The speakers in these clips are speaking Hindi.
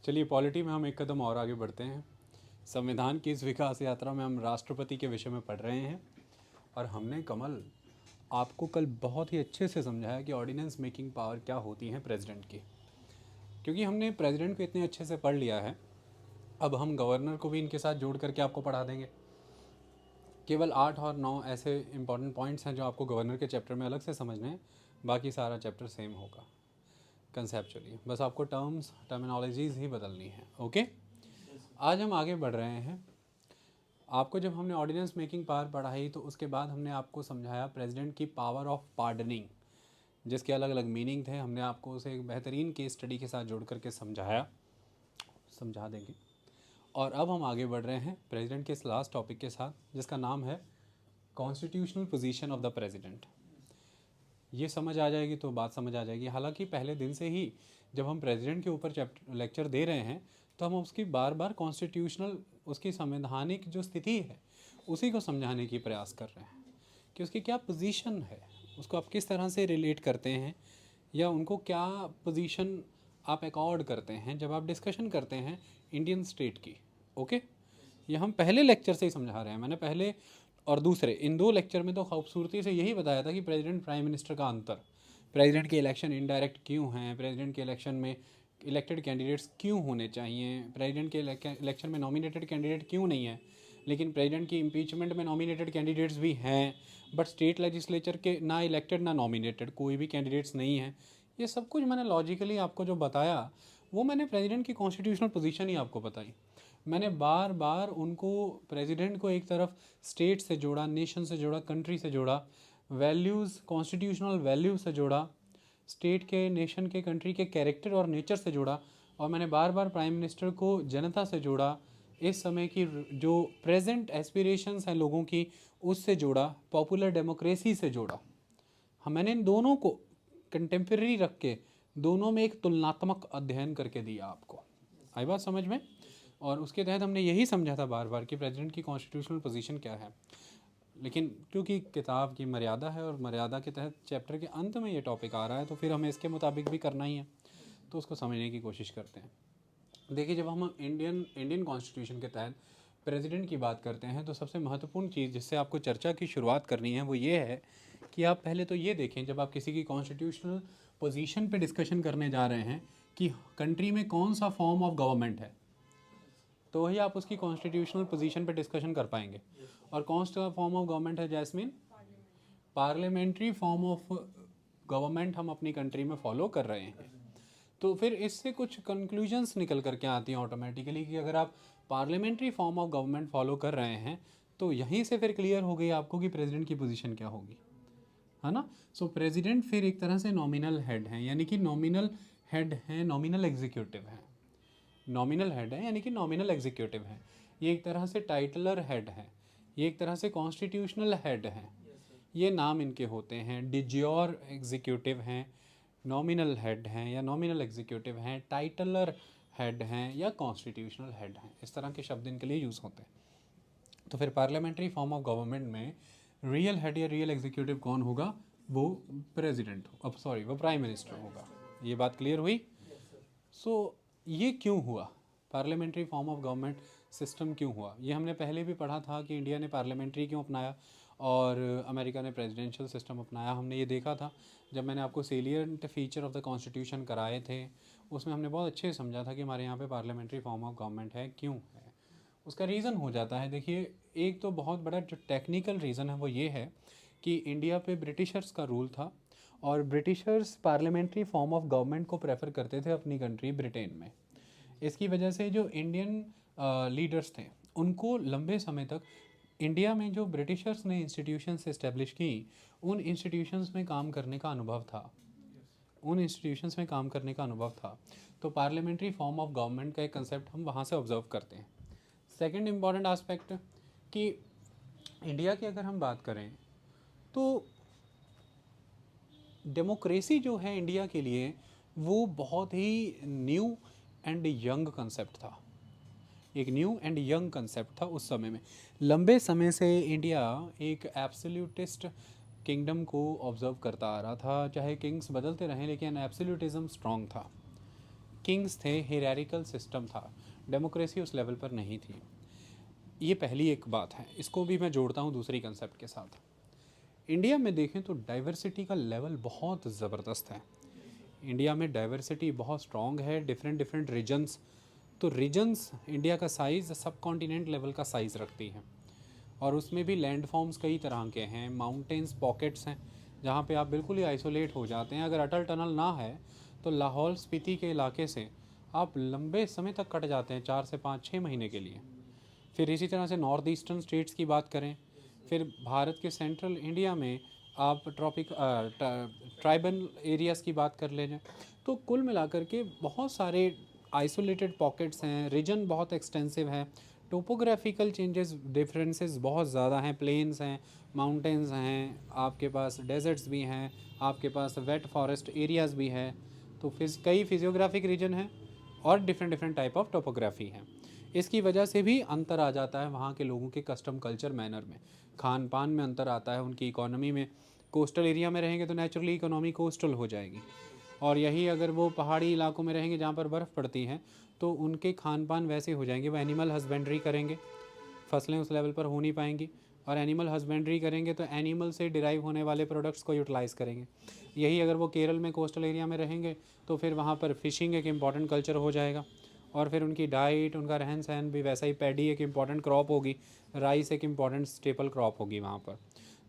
चलिए पॉलिटी में हम एक कदम और आगे बढ़ते हैं। संविधान की इस विकास यात्रा में हम राष्ट्रपति के विषय में पढ़ रहे हैं और हमने कमल आपको कल बहुत ही अच्छे से समझाया कि ऑर्डिनेंस मेकिंग पावर क्या होती है प्रेसिडेंट की। क्योंकि हमने प्रेसिडेंट को इतने अच्छे से पढ़ लिया है, अब हम गवर्नर को भी इनके साथ जोड़ करके आपको पढ़ा देंगे। केवल 8 और 9 ऐसे इंपॉर्टेंट पॉइंट्स हैं जो आपको गवर्नर के चैप्टर में अलग से समझने हैं, बाकी सारा चैप्टर सेम होगा कंसेप्चुअली, बस आपको टर्मिनोलॉजीज़ ही बदलनी है। ओके, आज हम आगे बढ़ रहे हैं। आपको जब हमने ऑर्डिनेंस मेकिंग पावर पढ़ाई तो उसके बाद हमने आपको समझाया प्रेसिडेंट की पावर ऑफ पार्डनिंग, जिसके अलग अलग मीनिंग थे। हमने आपको उसे एक बेहतरीन केस स्टडी के साथ जोड़ करके समझा देंगे। और अब हम आगे बढ़ रहे हैं प्रेसिडेंट के इस लास्ट टॉपिक के साथ, जिसका नाम है constitutional position of the president. ये समझ आ जाएगी तो बात समझ आ जाएगी। हालांकि पहले दिन से ही जब हम प्रेसिडेंट के ऊपर लेक्चर दे रहे हैं तो हम उसकी बार बार कॉन्स्टिट्यूशनल, उसकी संवैधानिक जो स्थिति है उसी को समझाने की प्रयास कर रहे हैं कि उसकी क्या पोजीशन है, उसको आप किस तरह से रिलेट करते हैं या उनको क्या पोजीशन आप अकॉर्ड करते हैं जब आप डिस्कशन करते हैं इंडियन स्टेट की। ओके, ये हम पहले लेक्चर से ही समझा रहे हैं। मैंने पहले और दूसरे इन 2 लेक्चर में तो खूबसूरती से यही बताया था कि प्रेसिडेंट प्राइम मिनिस्टर का अंतर, प्रेसिडेंट के इलेक्शन इनडायरेक्ट क्यों हैं, प्रेसिडेंट के इलेक्शन में इलेक्टेड कैंडिडेट्स क्यों होने चाहिए, प्रेसिडेंट के इलेक्शन में नॉमिनेटेड कैंडिडेट क्यों नहीं है, लेकिन प्रेसिडेंट की इम्पीचमेंट में नॉमिनेटेड कैंडिडेट्स भी हैं, बट स्टेट लेजिस्लेचर के ना इलेक्टेड ना नॉमिनेटेड कोई भी कैंडिडेट्स नहीं हैं। ये सब कुछ मैंने लॉजिकली आपको जो बताया वो मैंने प्रेसिडेंट की कॉन्स्टिट्यूशनल पोजीशन ही आपको बताई। मैंने बार बार उनको, प्रेसिडेंट को एक तरफ स्टेट से जोड़ा, नेशन से जोड़ा, कंट्री से जोड़ा, वैल्यूज़, कॉन्स्टिट्यूशनल वैल्यू से जोड़ा, स्टेट के, नेशन के, कंट्री के कैरेक्टर और नेचर से जोड़ा, और मैंने बार बार प्राइम मिनिस्टर को जनता से जोड़ा, इस समय की जो प्रेजेंट एस्पिरेशंस हैं लोगों की उससे जोड़ा, पॉपुलर डेमोक्रेसी से जोड़ा। मैंने इन दोनों को कंटेम्प्रेरी रख के दोनों में एक तुलनात्मक अध्ययन करके दिया आपको। आई बात समझ में? और उसके तहत हमने यही समझा था बार बार कि प्रेसिडेंट की कॉन्स्टिट्यूशनल पोजीशन क्या है। लेकिन क्योंकि किताब की मर्यादा है और मर्यादा के तहत चैप्टर के अंत में ये टॉपिक आ रहा है तो फिर हमें इसके मुताबिक भी करना ही है, तो उसको समझने की कोशिश करते हैं। देखिए, जब हम इंडियन कॉन्स्टिट्यूशन के तहत प्रेसिडेंट की बात करते हैं तो सबसे महत्वपूर्ण चीज़ जिससे आपको चर्चा की शुरुआत करनी है वो ये है कि आप पहले तो ये देखें, जब आप किसी की कॉन्स्टिट्यूशनल पोजीशन पे डिस्कशन करने जा रहे हैं कि कंट्री में कौन सा फॉर्म ऑफ गवर्नमेंट है, तो वही आप उसकी कॉन्स्टिट्यूशनल पोजीशन पे डिस्कशन कर पाएंगे। और कौन सा फॉर्म ऑफ गवर्नमेंट है Jasmine? Parliamentary form of government हम अपनी कंट्री में फॉलो कर रहे हैं। तो फिर इससे कुछ कंक्लूजन्स निकल करके आती हैं ऑटोमेटिकली कि अगर आप parliamentary form of government follow कर रहे हैं तो यहीं से फिर क्लियर हो गई आपको कि प्रेसिडेंट की पोजीशन क्या होगी, है ना। सो प्रेसिडेंट फिर एक तरह से नॉमिनल हेड हैं, यानी कि नॉमिनल हेड हैं, नॉमिनल एग्जीक्यूटिव हैं। नॉमिनल हेड है यानी कि नॉमिनल एग्जीक्यूटिव है। ये एक तरह से टाइटलर हेड है, ये एक तरह से कॉन्स्टिट्यूशनल हेड है। ये नाम इनके होते हैं। डिज्योर एग्जीक्यूटिव हैं, नॉमिनल हेड हैं या नॉमिनल एग्जीक्यूटिव हैं, टाइटलर हेड हैं या कॉन्स्टिट्यूशनल हेड हैं। इस तरह के शब्द इनके लिए यूज़ होते हैं। तो फिर पार्लियामेंट्री फॉर्म ऑफ गवर्नमेंट में रियल हेड या रियल एग्जीक्यूटिव कौन होगा? वो प्रेसिडेंट हो, अब सॉरी, वो प्राइम मिनिस्टर होगा। ये बात क्लियर हुई? सो ये क्यों हुआ? Parliamentary form of government system क्यों हुआ? ये हमने पहले भी पढ़ा था कि इंडिया ने पार्लियामेंट्री क्यों अपनाया और अमेरिका ने प्रेसिडेंशियल सिस्टम अपनाया। हमने ये देखा था जब मैंने आपको salient feature of the constitution कराए थे, उसमें हमने बहुत अच्छे से समझा था कि हमारे यहाँ पे पार्लियामेंट्री फॉर्म ऑफ गवर्नमेंट है। क्यों है? उसका रीज़न हो जाता है, देखिए, एक तो बहुत बड़ा जो टेक्निकल रीज़न है वो ये है कि इंडिया पे ब्रिटिशर्स का रूल था और Britishers parliamentary form of government को प्रेफर करते थे अपनी कंट्री ब्रिटेन में। इसकी वजह से जो इंडियन लीडर्स थे उनको लंबे समय तक इंडिया में जो ब्रिटिशर्स ने इंस्टीट्यूशंस इस्टेब्लिश की उन इंस्टीट्यूशंस में काम करने का अनुभव था, उन इंस्टीट्यूशंस में काम करने का अनुभव था। तो पार्लियामेंट्री फॉर्म ऑफ गवर्नमेंट का एक कंसेप्ट हम वहाँ से ऑब्जर्व करते हैं। सेकंड इम्पॉर्टेंट आस्पेक्ट कि इंडिया की अगर हम बात करें तो डेमोक्रेसी जो है इंडिया के लिए वो बहुत ही न्यू एंड यंग कंसेप्ट था। एक न्यू एंड यंग कंसेप्ट था उस समय में। लंबे समय से इंडिया एक एब्सोल्यूटिस्ट किंगडम को ऑब्जर्व करता आ रहा था, चाहे किंग्स बदलते रहें लेकिन एब्सोल्यूटिज्म स्ट्रॉन्ग था। किंग्स थे, हियरार्किकल सिस्टम था, डेमोक्रेसी उस लेवल पर नहीं थी। ये पहली एक बात है, इसको भी मैं जोड़ता हूँ दूसरी कंसेप्ट के साथ। इंडिया में देखें तो डाइवर्सिटी का लेवल बहुत ज़बरदस्त है। इंडिया में डाइवर्सिटी बहुत स्ट्रॉन्ग है, डिफरेंट डिफरेंट रीजन्स। तो रीजन्स इंडिया का साइज़ सब कॉन्टिनेंट लेवल का साइज़ रखती हैं, और उसमें भी लैंड फॉर्म्स कई तरह के हैं। माउंटेन्स पॉकेट्स हैं जहाँ पे आप बिल्कुल ही आइसोलेट हो जाते हैं। अगर अटल टनल ना है तो लाहौल स्पीति के इलाके से आप लंबे समय तक कट जाते हैं, 4 से 5 6 महीने के लिए। फिर इसी तरह से नॉर्थ ईस्टर्न स्टेट्स की बात करें, फिर भारत के सेंट्रल इंडिया में आप ट्राइबल एरियाज़ की बात कर लें, तो कुल मिलाकर के बहुत सारे आइसोलेटेड पॉकेट्स हैं, रीजन बहुत एक्सटेंसिव है, टोपोग्राफिकल चेंजेस डिफरेंसेस बहुत ज़्यादा हैं, प्लेन्स हैं, माउंटेन्स हैं, आपके पास डेजर्ट्स भी हैं, आपके पास वेट फॉरेस्ट एरियाज़ भी हैं। तो कई फिजियोग्राफिक रीजन हैं और different different type of topography हैं। इसकी वजह से भी अंतर आ जाता है वहाँ के लोगों के कस्टम कल्चर मैनर में, खान पान में अंतर आता है, उनकी इकोनॉमी में। कोस्टल एरिया में रहेंगे तो नेचुरली इकोनॉमी कोस्टल हो जाएगी, और यही अगर वो पहाड़ी इलाकों में रहेंगे जहाँ पर बर्फ़ पड़ती है तो उनके खान पान वैसे हो जाएंगे। वो एनिमल हस्बेंड्री करेंगे, फसलें उस लेवल पर हो नहीं पाएंगी, और एनिमल हस्बेंड्री करेंगे तो एनिमल से डिराइव होने वाले प्रोडक्ट्स को यूटिलाइज़ करेंगे। यही अगर वो केरल में कोस्टल एरिया में रहेंगे तो फिर वहाँ पर फ़िशिंग एक इम्पॉर्टेंट कल्चर हो जाएगा, और फिर उनकी डाइट, उनका रहन सहन भी वैसा ही। पैडी एक इम्पॉर्टेंट क्रॉप होगी, राइस एक इम्पॉर्टेंट स्टेपल क्रॉप होगी वहाँ पर।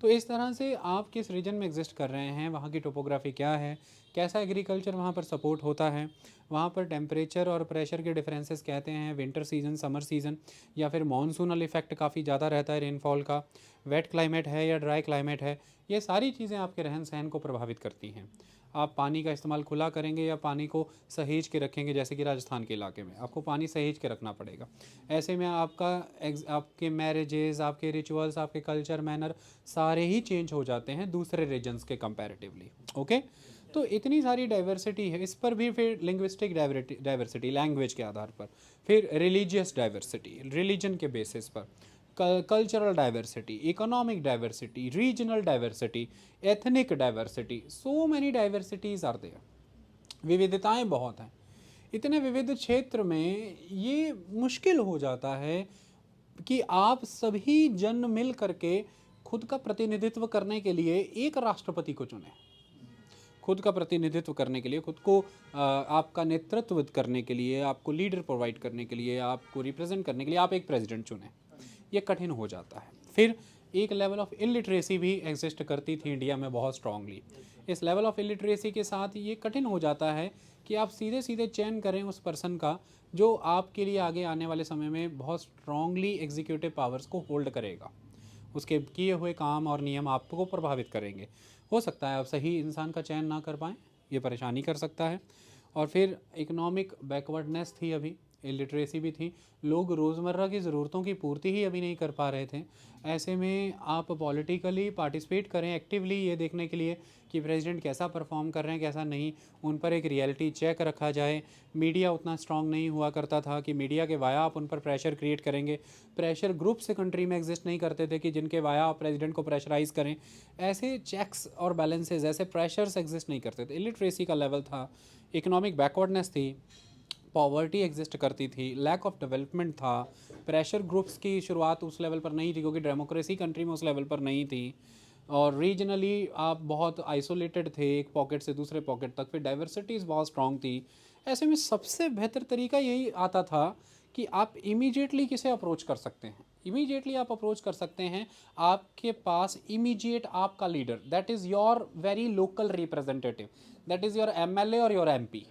तो इस तरह से आप किस रीजन में एग्जिस्ट कर रहे हैं, वहाँ की टोपोग्राफी क्या है, कैसा एग्रीकल्चर वहाँ पर सपोर्ट होता है, वहाँ पर टेम्परेचर और प्रेशर के डिफरेंसेस कहते हैं, विंटर सीज़न, समर सीज़न, या फिर मानसूनल इफेक्ट काफ़ी ज़्यादा रहता है रेनफॉल का, वेट क्लाइमेट है या ड्राई क्लाइमेट है, ये सारी चीज़ें आपके रहन सहन को प्रभावित करती हैं। आप पानी का इस्तेमाल खुला करेंगे या पानी को सहेज के रखेंगे, जैसे कि राजस्थान के इलाके में आपको पानी सहेज के रखना पड़ेगा। ऐसे में आपके मैरिजेस, आपके रिचुअल्स, आपके कल्चर मैनर सारे ही चेंज हो जाते हैं दूसरे रीजन्स के कंपैरेटिवली। ओके, तो इतनी सारी डाइवर्सिटी है। इस पर भी फिर लिंग्विस्टिक डाइवर्सिटी लैंग्वेज के आधार पर, फिर रिलीजियस डाइवर्सिटी रिलीजन के बेसिस पर, cultural diversity, economic diversity, regional diversity, ethnic diversity, so many diversities are there. विविधताएं बहुत हैं। इतने विविध क्षेत्र में ये मुश्किल हो जाता है कि आप सभी जन मिल करके खुद का प्रतिनिधित्व करने के लिए एक राष्ट्रपति को चुनें, खुद का प्रतिनिधित्व करने के लिए, खुद को आपका नेतृत्व करने के लिए, आपको लीडर प्रोवाइड करने के लिए, आपको रिप्रेजेंट करने के लिए आप एक प्रेसिडेंट चुनें। ये कठिन हो जाता है। फिर एक लेवल ऑफ इलिटरेसी भी एग्जिस्ट करती थी इंडिया में बहुत स्ट्रांगली। इस लेवल ऑफ इलिटरेसी के साथ ये कठिन हो जाता है कि आप सीधे सीधे चयन करें उस पर्सन का जो आपके लिए आगे आने वाले समय में बहुत स्ट्रांगली एग्जीक्यूटिव पावर्स को होल्ड करेगा, उसके किए हुए काम और नियम आपको प्रभावित करेंगे। हो सकता है आप सही इंसान का चयन ना कर पाएँ, ये परेशानी कर सकता है। और फिर इकोनॉमिक बैकवर्डनेस थी, अभी इलिटरेसी भी थी, लोग रोज़मर्रा की ज़रूरतों की पूर्ति ही अभी नहीं कर पा रहे थे। ऐसे में आप पॉलिटिकली पार्टिसिपेट करें एक्टिवली, ये देखने के लिए कि प्रेसिडेंट कैसा परफॉर्म कर रहे हैं कैसा नहीं, उन पर एक रियलिटी चेक रखा जाए। मीडिया उतना स्ट्रांग नहीं हुआ करता था कि मीडिया के वाया आप उन पर प्रेशर क्रिएट करेंगे। प्रेशर ग्रुप से कंट्री में एग्जिस्ट नहीं करते थे कि जिनके वाया आप प्रेसिडेंट को प्रेशराइज करें। ऐसे चेक्स और बैलेंसेज, ऐसे प्रेशर्स एग्जिस्ट नहीं करते थे। इलिटरेसी का लेवल था, इकोनॉमिक बैकवर्डनेस थी, पॉवर्टी एग्जिस्ट करती थी, लैक ऑफ डेवलपमेंट था, प्रेशर ग्रुप्स की शुरुआत उस लेवल पर नहीं थी क्योंकि डेमोक्रेसी कंट्री में उस लेवल पर नहीं थी, और रीजनली आप बहुत आइसोलेटेड थे एक पॉकेट से दूसरे पॉकेट तक। फिर डाइवर्सिटीज़ बहुत स्ट्रॉन्ग थी। ऐसे में सबसे बेहतर तरीका यही आता था कि आप इमीडिएटली किसे अप्रोच कर सकते हैं। इमीडिएटली आप अप्रोच कर सकते हैं, आपके पास इमीडिएट आपका leader, that is your very local representative, that is your MLA और योर एमपी,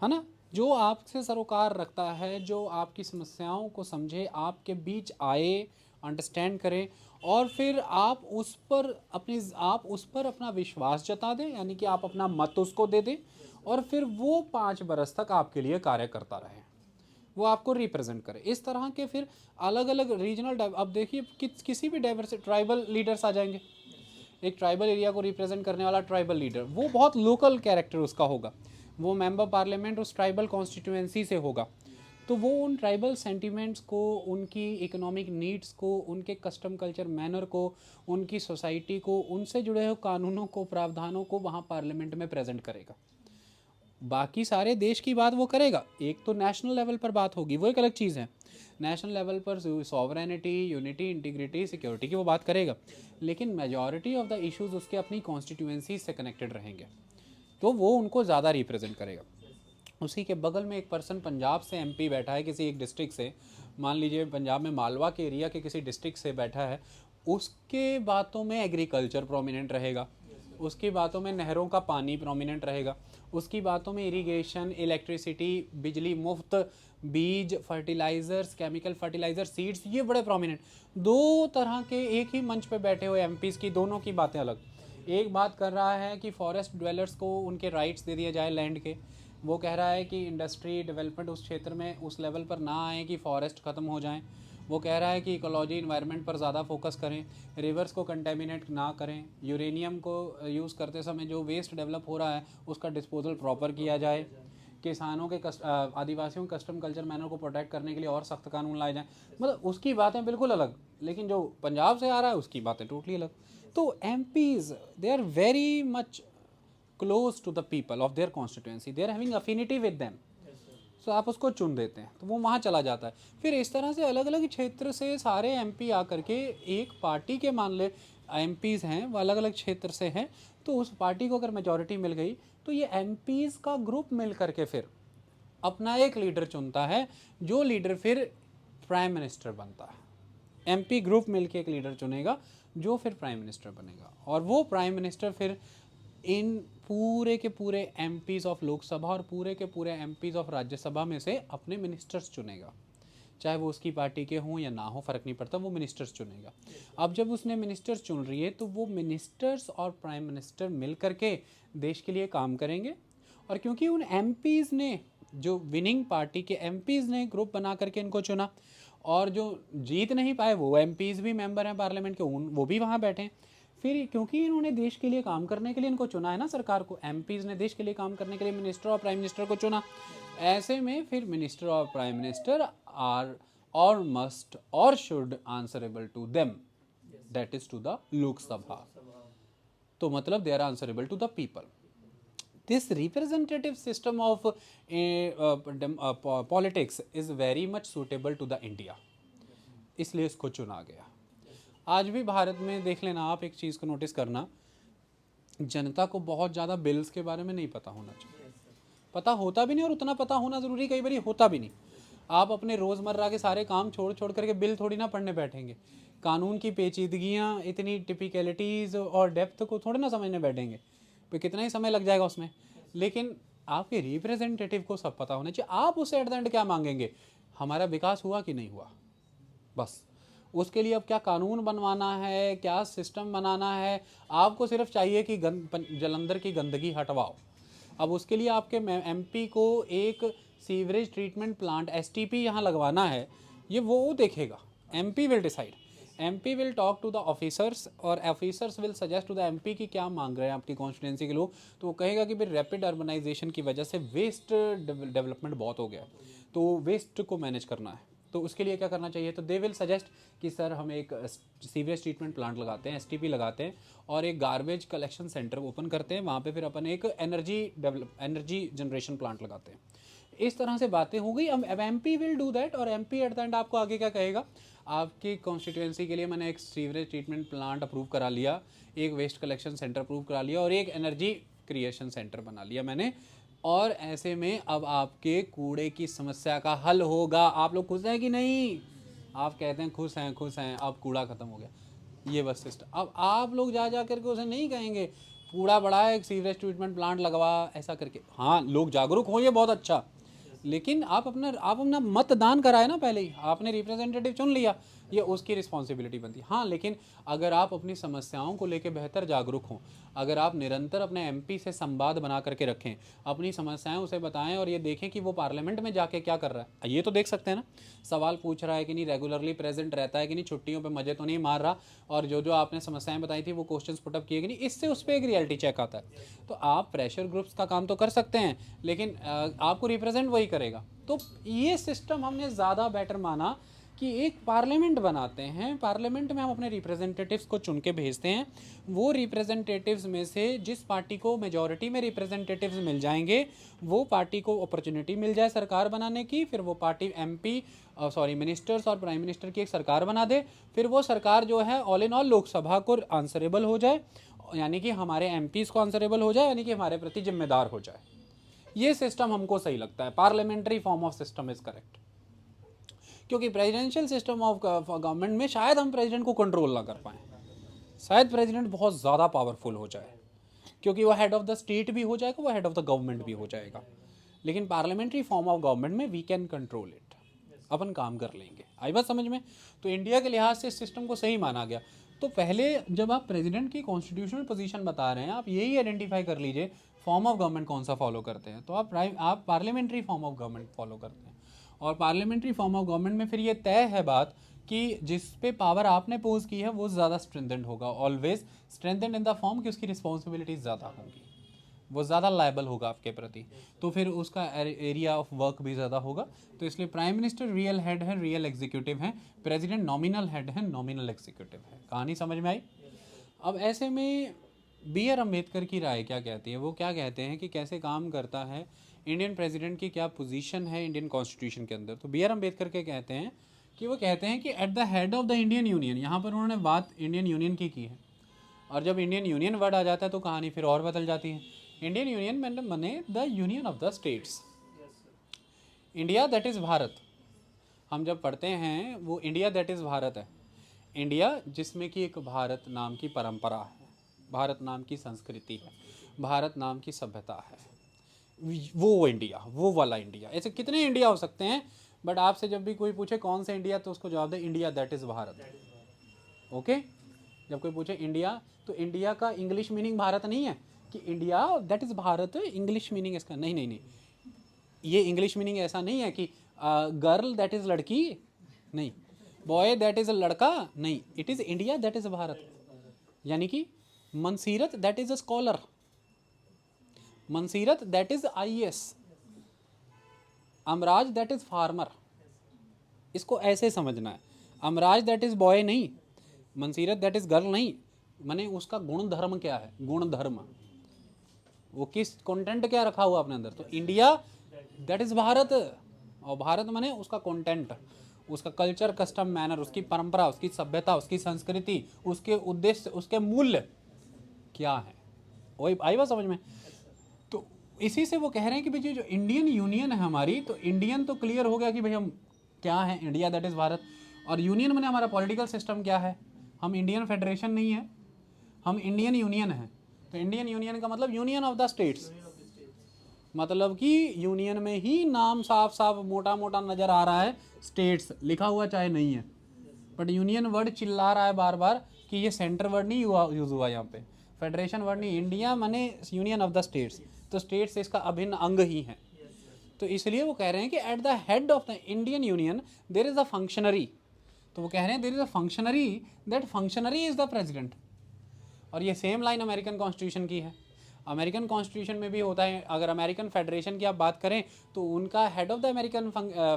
है ना, जो आपसे सरोकार रखता है, जो आपकी समस्याओं को समझे, आपके बीच आए, अंडरस्टैंड करे, और फिर आप उस पर अपना विश्वास जता दें, यानी कि आप अपना मत उसको दे दें, और फिर वो 5 बरस तक आपके लिए कार्य करता रहे, वो आपको रिप्रेजेंट करे। इस तरह के फिर अलग अलग रीजनल, अब देखिए किसी भी डाइवर्सिटी, ट्राइबल लीडर्स आ जाएंगे। एक ट्राइबल एरिया को रिप्रेजेंट करने वाला ट्राइबल लीडर, वो बहुत लोकल कैरेक्टर उसका होगा, वो मेंबर पार्लियामेंट उस ट्राइबल कॉन्स्टिट्यूएंसी से होगा, तो वो उन ट्राइबल सेंटिमेंट्स को, उनकी इकोनॉमिक नीड्स को, उनके कस्टम कल्चर मैनर को, उनकी सोसाइटी को, उनसे जुड़े हुए कानूनों को, प्रावधानों को वहाँ पार्लियामेंट में प्रेजेंट करेगा। बाकी सारे देश की बात वो करेगा। एक तो नेशनल लेवल पर बात होगी, वो एक अलग चीज़ है। नेशनल लेवल पर सॉवरेनिटी, यूनिटी, इंटीग्रिटी, सिक्योरिटी की वो बात करेगा, लेकिन मेजॉरिटी ऑफ द इश्यूज उसके अपनी कॉन्स्टिट्यूएंसी से कनेक्टेड रहेंगे, तो वो उनको ज़्यादा रिप्रेजेंट करेगा। उसी के बगल में एक पर्सन पंजाब से एमपी बैठा है, किसी एक डिस्ट्रिक्ट से, मान लीजिए पंजाब में मालवा के एरिया के किसी डिस्ट्रिक्ट से बैठा है, उसके बातों में एग्रीकल्चर प्रोमिनेंट रहेगा, उसकी बातों में नहरों का पानी प्रोमिनेंट रहेगा, उसकी बातों में इरिगेशन, इलेक्ट्रिसिटी, बिजली मुफ्त, बीज, फर्टिलाइजर्स, केमिकल फर्टिलाइजर, सीड्स, ये बड़े प्रोमिनेंट। दो तरह के एक ही मंच पे बैठे हुए एमपीज की दोनों की बातें अलग। एक बात कर रहा है कि फॉरेस्ट ड्वेलर्स को उनके राइट्स दे दिए जाए लैंड के, वो कह रहा है कि इंडस्ट्री डेवलपमेंट उस क्षेत्र में उस लेवल पर ना आए कि फॉरेस्ट ख़त्म हो जाएं, वो कह रहा है कि इकोलॉजी इन्वायरमेंट पर ज़्यादा फोकस करें, रिवर्स को कंटेमिनेट ना करें, यूरेनियम को यूज़ करते समय जो वेस्ट डेवलप हो रहा है उसका डिस्पोजल प्रॉपर किया जाए, किसानों के आदिवासियों के कस्टम कल्चर मैनर को प्रोटेक्ट करने के लिए और सख्त कानून लाए जाएं। मतलब उसकी बातें बिल्कुल अलग, लेकिन जो पंजाब से आ रहा है उसकी बातें टोटली अलग। तो MPs they are very much close to the people of their constituency, they are having affinity with them, so आप उसको चुन देते हैं तो वो वहाँ चला जाता है। फिर इस तरह से अलग अलग क्षेत्र से सारे एमपी आकर के एक पार्टी के, मान ले एमपीज़ हैं वो अलग अलग क्षेत्र से हैं, तो उस पार्टी को अगर मेजॉरिटी मिल गई तो ये एमपीज़ का ग्रुप मिल करके फिर अपना एक लीडर चुनता है, जो लीडर फिर प्राइम मिनिस्टर बनता है। एमपी ग्रुप मिल के एक लीडर चुनेगा जो फिर प्राइम मिनिस्टर बनेगा, और वो प्राइम मिनिस्टर फिर इन पूरे के पूरे एमपीज़ ऑफ लोकसभा और पूरे के पूरे एमपीज़ ऑफ राज्यसभा में से अपने मिनिस्टर्स चुनेगा, चाहे वो उसकी पार्टी के हों या ना हो, फ़र्क नहीं पड़ता, वो मिनिस्टर्स चुनेगा। अब जब उसने मिनिस्टर्स चुन रही है तो वो मिनिस्टर्स और प्राइम मिनिस्टर मिल करके देश के लिए काम करेंगे। और क्योंकि उन एमपीज़ ने, जो विनिंग पार्टी के एमपीज़ ने ग्रुप बना करके इनको चुना, और जो जीत नहीं पाए वो एमपीज़ भी मेंबर हैं पार्लियामेंट के, वो भी वहाँ बैठे हैं। फिर क्योंकि इन्होंने देश के लिए काम करने के लिए इनको चुना है ना, सरकार को, एमपीज़ ने देश के लिए काम करने के लिए मिनिस्टर और प्राइम मिनिस्टर को चुना, ऐसे में फिर मिनिस्टर और प्राइम मिनिस्टर आर और मस्ट और should answerable to them, that is to the Lok Sabha. तो मतलब they are answerable to the people. This representative system of politics is very much suitable to the India, इसलिए इसको चुना गया। आज भी भारत में देख लेना आप, एक चीज़ को नोटिस करना, जनता को बहुत ज़्यादा बिल्स के बारे में नहीं पता होना चाहिए, पता होता भी नहीं, और उतना पता होना ज़रूरी कई बार होता भी नहीं। आप अपने रोज़मर्रा के सारे काम छोड़ छोड़ करके बिल थोड़ी ना पढ़ने बैठेंगे, कानून की पेचीदगियाँ, इतनी टिपिकलिटीज़ और डेप्थ को थोड़ी ना समझने बैठेंगे, तो कितना ही समय लग जाएगा उसमें। लेकिन आपके रिप्रेजेंटेटिव को सब पता होना चाहिए। आप उससे एट द एंड क्या मांगेंगे, हमारा विकास हुआ कि नहीं हुआ, बस। उसके लिए अब क्या कानून बनवाना है, क्या सिस्टम बनाना है, आपको सिर्फ चाहिए कि जलंधर की गंदगी हटवाओ। अब उसके लिए आपके एमपी को एक सीवरेज ट्रीटमेंट प्लांट एसटीपी यहाँ लगवाना है, ये वो देखेगा, MP will decide, MP will talk to the officers, और officers will suggest to the MP कि क्या मांग रहे हैं आपकी कॉन्स्टिट्यूंसी के लोग। तो वो कहेगा कि भाई रैपिड अर्बनाइजेशन की वजह से वेस्ट डेवलपमेंट बहुत हो गया, तो वेस्ट को मैनेज करना है, तो उसके लिए क्या करना चाहिए। तो दे विल सजेस्ट कि सर हम एक सीवरेज ट्रीटमेंट प्लांट लगाते हैं, एसटीपी लगाते हैं, और एक गार्बेज कलेक्शन सेंटर ओपन करते हैं, वहाँ पे फिर अपन एक एनर्जी जनरेशन प्लांट लगाते हैं। इस तरह से बातें हो गई। अब एमपी विल डू दैट, और एमपी एट द एंड आपको आगे क्या कहेगा, आपकी कॉन्स्टिट्यूएंसी के लिए मैंने एक सीवरेज ट्रीटमेंट प्लांट अप्रूव करा लिया, एक वेस्ट कलेक्शन सेंटर अप्रूव करा लिया, और एक एनर्जी क्रिएशन सेंटर बना लिया मैंने, और ऐसे में अब आपके कूड़े की समस्या का हल होगा। आप लोग खुश हैं कि नहीं, आप कहते हैं खुश हैं, खुश हैं, अब कूड़ा ख़त्म हो गया, ये बस सिस्टम। अब आप लोग जा करके उसे नहीं कहेंगे कूड़ा बड़ा है, एक सीवरेज ट्रीटमेंट प्लांट लगवा, ऐसा करके। हाँ, लोग जागरूक हो, ये बहुत अच्छा, लेकिन आप अपना मतदान कराए ना, पहले ही आपने रिप्रेजेंटेटिव चुन लिया, ये उसकी रिस्पॉन्सिबिलिटी बनती है। हाँ, लेकिन अगर आप अपनी समस्याओं को लेकर बेहतर जागरूक हों, अगर आप निरंतर अपने एमपी से संवाद बना करके रखें, अपनी समस्याएं उसे बताएं, और ये देखें कि वो पार्लियामेंट में जाके क्या कर रहा है, ये तो देख सकते हैं ना, सवाल पूछ रहा है कि नहीं, रेगुलरली प्रेजेंट रहता है कि नहीं, छुट्टियों पर मजे तो नहीं मार रहा, और जो आपने समस्याएं बताई थी वो क्वेश्चन पुटअप किए कि नहीं, इससे उस पर एक रियलिटी चेक आता है। तो आप प्रेशर ग्रुप्स का काम तो कर सकते हैं, लेकिन आपको रिप्रेजेंट वही करेगा। तो ये सिस्टम हमने ज़्यादा बेटर माना कि एक पार्लियामेंट बनाते हैं, पार्लियामेंट में हम अपने रिप्रेजेंटेटिव्स को चुन के भेजते हैं, वो रिप्रेजेंटेटिव्स में से जिस पार्टी को मेजॉरिटी में रिप्रेजेंटेटिव्स मिल जाएंगे वो पार्टी को अपॉर्चुनिटी मिल जाए सरकार बनाने की, फिर वो पार्टी एमपी मिनिस्टर्स और प्राइम मिनिस्टर की एक सरकार बना दे, फिर वो सरकार जो है ऑल इन ऑल लोकसभा को आंसरेबल हो जाए, यानी कि हमारे एमपीज़ को आंसरेबल हो जाए, यानी कि हमारे प्रति जिम्मेदार हो जाए। ये सिस्टम हमको सही लगता है, parliamentary form of system is correct. क्योंकि प्रेसिडेंशियल सिस्टम ऑफ गवर्नमेंट में शायद हम प्रेसिडेंट को कंट्रोल ना कर पाएँ, शायद प्रेसिडेंट बहुत ज़्यादा पावरफुल हो जाए, क्योंकि वो हेड ऑफ द स्टेट भी हो जाएगा, वो हेड ऑफ द गवर्नमेंट भी हो जाएगा। लेकिन पार्लियामेंट्री फॉर्म ऑफ गवर्नमेंट में वी कैन कंट्रोल इट, अपन काम कर लेंगे। आई बात समझ में? तो इंडिया के लिहाज से इस सिस्टम को सही माना गया। तो पहले जब आप प्रेसिडेंट की कॉन्स्टिट्यूशनल पोजीशन बता रहे हैं, आप यही आइडेंटिफाई कर लीजिए फॉर्म ऑफ गवर्नमेंट कौन सा फॉलो करते हैं। तो आप parliamentary form of government follow करते हैं, और पार्लियामेंट्री फॉर्म ऑफ गवर्नमेंट में फिर ये तय है बात कि जिस पे पावर आपने पोज की है वो ज़्यादा स्ट्रेंथेंड होगा, always strengthened in the form कि उसकी रिस्पॉन्सिबिलिटीज़ ज़्यादा होंगी, वो ज़्यादा लायबल होगा आपके प्रति, तो फिर उसका एरिया ऑफ वर्क भी ज़्यादा होगा। तो इसलिए प्राइम मिनिस्टर रियल हेड है, रियल एग्जीक्यूटिव है, प्रेसिडेंट नॉमिनल हेड है, नॉमिनल एग्जीक्यूटिव है। कहानी समझ में आई? अब ऐसे में बी आर अम्बेडकर की राय क्या कहती है? वो क्या कहते हैं कि कैसे काम करता है इंडियन प्रेसिडेंट की, क्या पोजीशन है इंडियन कॉन्स्टिट्यूशन के अंदर। तो बी आर अम्बेडकर के कहते हैं कि वो कहते हैं कि at the head of the Indian union, यहाँ पर उन्होंने बात इंडियन यूनियन की है, और जब इंडियन यूनियन वर्ड आ जाता है तो कहानी फिर और बदल जाती है। इंडियन यूनियन मने the union of the states, India that is Bharat. हम जब पढ़ते हैं वो इंडिया दैट इज़ भारत है, इंडिया जिसमें कि एक भारत नाम की परंपरा है, भारत नाम की संस्कृति है, भारत नाम की सभ्यता है, वो इंडिया, वो वाला इंडिया। ऐसे कितने इंडिया हो सकते हैं, बट आपसे जब भी कोई पूछे कौन सा इंडिया, तो उसको जवाब दे India that is Bharat. Okay? जब कोई पूछे इंडिया, तो इंडिया का इंग्लिश मीनिंग भारत नहीं है कि India that is Bharat, English meaning इसका नहीं नहीं नहीं, ये इंग्लिश मीनिंग ऐसा नहीं है कि गर्ल दैट इज़ लड़की, नहीं, बॉय दैट इज़ लड़का, नहीं, it is India that is Bharat. यानी कि मनसीरत दैट इज़ अ स्कॉलर, मनसीरत दैट इज़ IAS, अमराज दैट इज़ फार्मर। इसको ऐसे समझना है, अमराज दैट इज़ बॉय नहीं, मनसीरत दैट इज़ गर्ल नहीं, माने उसका गुण धर्म क्या है, गुण धर्म, वो किस कंटेंट क्या रखा हुआ अपने अंदर। तो इंडिया दैट इज़ भारत, और भारत माने उसका कंटेंट, उसका कल्चर, कस्टम, मैनर, उसकी परंपरा, उसकी सभ्यता, उसकी संस्कृति, उसके उद्देश्य, उसके मूल्य क्या है। वही आई बात समझ में? तो इसी से वो कह रहे हैं कि भाई जो इंडियन यूनियन है हमारी, तो इंडियन तो क्लियर हो गया कि भाई हम क्या है, इंडिया दैट इज़ भारत, और यूनियन माने हमारा पॉलिटिकल सिस्टम क्या है, हम इंडियन फेडरेशन नहीं है, हम इंडियन यूनियन है। तो इंडियन यूनियन का मतलब यूनियन ऑफ द स्टेट्स, मतलब कि यूनियन में ही नाम साफ साफ मोटा मोटा नज़र आ रहा है, स्टेट्स लिखा हुआ चाहे नहीं है, बट यूनियन वर्ड चिल्ला रहा है बार बार कि ये सेंटर वर्ड नहीं यूज़ हुआ यहाँ पे, फेडरेशन वर्ड नहीं, इंडिया माने यूनियन ऑफ द स्टेट्स, तो स्टेट्स इसका अभिन्न अंग ही है। तो इसलिए वो कह रहे हैं कि at the head of the Indian union there is a functionary, तो वो कह रहे हैं there is a functionary, that functionary is the president. और ये सेम लाइन अमेरिकन कॉन्स्टिट्यूशन की है, अमेरिकन कॉन्स्टिट्यूशन में भी होता है। अगर अमेरिकन फेडरेशन की आप बात करें तो उनका head of the American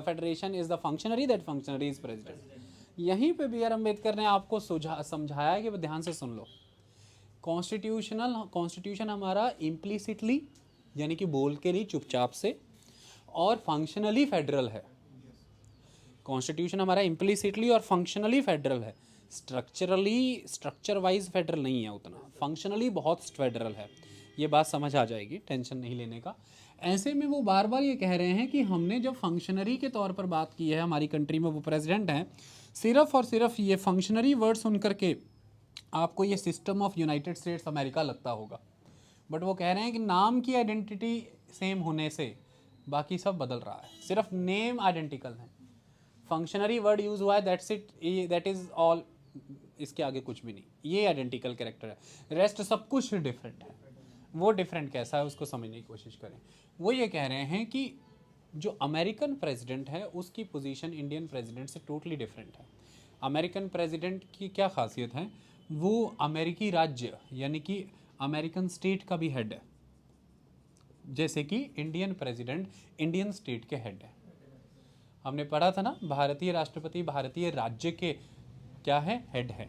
federation is the functionary, that functionary is president. यहीं पे बी आर अम्बेडकर ने आपको समझाया कि ध्यान से सुन लो, कॉन्स्टिट्यूशन हमारा इम्प्लिसिटली यानी कि बोल के नहीं, चुपचाप से, और फंक्शनली फेडरल है। कॉन्स्टिट्यूशन हमारा इम्प्लिसिटली और फंक्शनली फेडरल है, स्ट्रक्चर वाइज फेडरल नहीं है उतना, फंक्शनली बहुत फेडरल है। ये बात समझ आ जाएगी, टेंशन नहीं लेने का। ऐसे में वो बार बार ये कह रहे हैं कि हमने जब फंक्शनरी के तौर पर बात की है, हमारी कंट्री में वो प्रेसिडेंट हैं, सिर्फ और सिर्फ ये फंक्शनरी वर्ड सुन करके आपको ये system of United states America लगता होगा, बट वो कह रहे हैं कि नाम की आइडेंटिटी सेम होने से बाकी सब बदल रहा है, सिर्फ नेम आइडेंटिकल है, फंक्शनरी वर्ड यूज़ हुआ है, that's it, that is all, इसके आगे कुछ भी नहीं, ये आइडेंटिकल कैरेक्टर है, रेस्ट सब कुछ डिफरेंट है। वो डिफरेंट कैसा है उसको समझने की कोशिश करें। वो ये कह रहे हैं कि जो अमेरिकन प्रेसिडेंट है उसकी पोजीशन इंडियन प्रेसिडेंट से टोटली डिफरेंट है। अमेरिकन प्रेसिडेंट की क्या खासियत है, वो अमेरिकी राज्य यानी कि अमेरिकन स्टेट का भी हेड है, जैसे कि इंडियन प्रेसिडेंट इंडियन स्टेट के हेड है। हमने पढ़ा था ना, भारतीय राष्ट्रपति भारतीय राज्य के क्या है, हेड है।